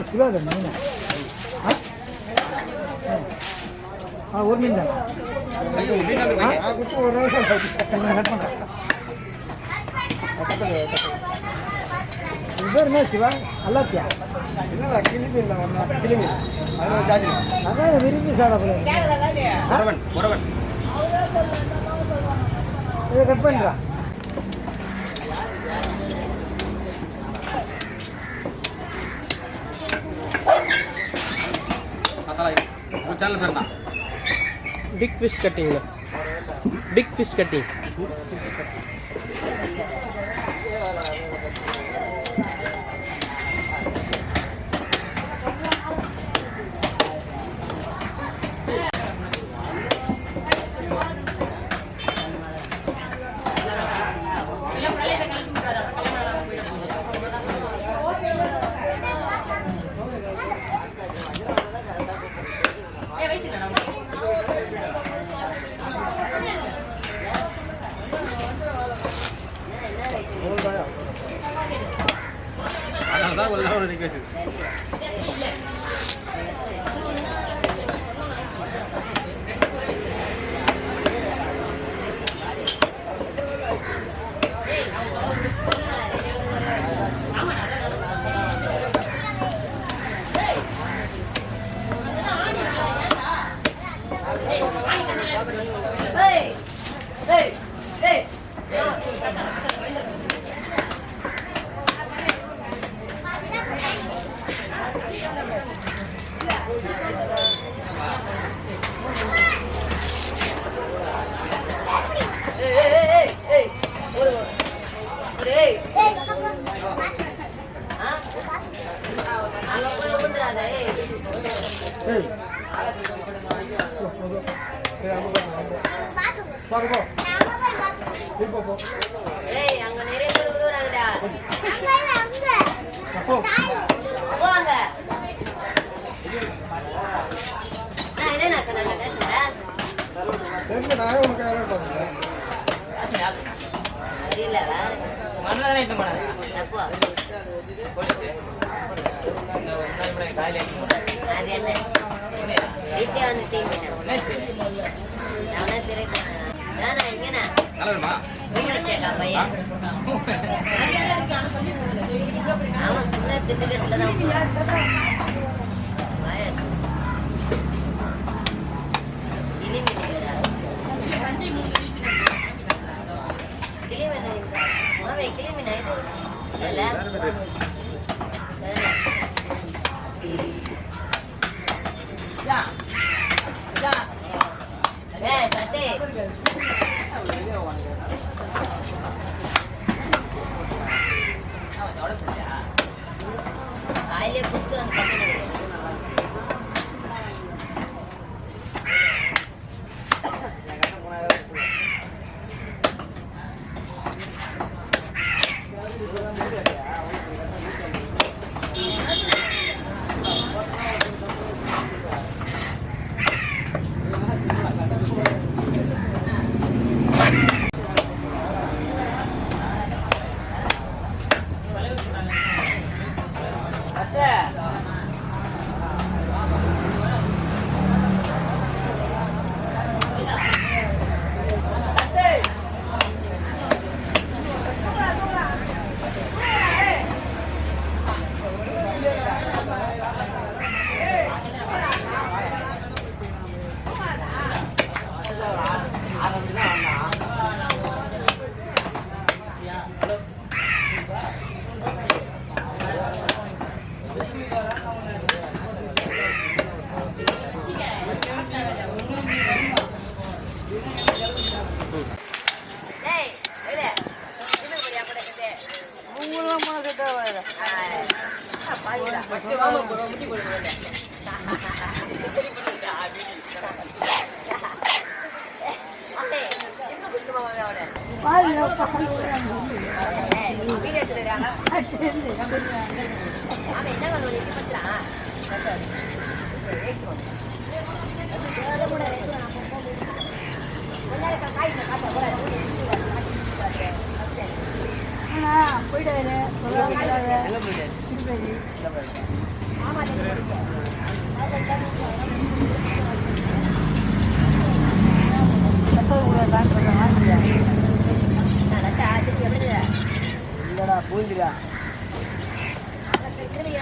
சிவாத மீன் ஒரு மீன் தான் பேர் சிவா நல்லாத்தியா இல்லை கிளிமி இல்லை கிளிமி அதான் விரும்பி சாப்பிட இதை கட் பண்ணுறா சேனல் பேர் தான் பிக் ஃபிஷ் கட்டிங்ல பிக் ஃபிஷ் கட்டிங் அதான் ஒரு நாள் நிக்க வச்சு அங்க நிறைய பேர் விடுறாங்கடா போவாங்க என்ன சொன்னாங்க இல்ல வேற அது என்ன வீட்டே வந்து அவனா திரைக்கான இங்கண்ணா வச்சேக்கா பையன் அவன் சும்மா திண்டுக்கட்டுல தான் கிளிமீன் சத்தே ஆயிலே குஸ்து வந்து இல்லடா பூந்திரா திரும்பி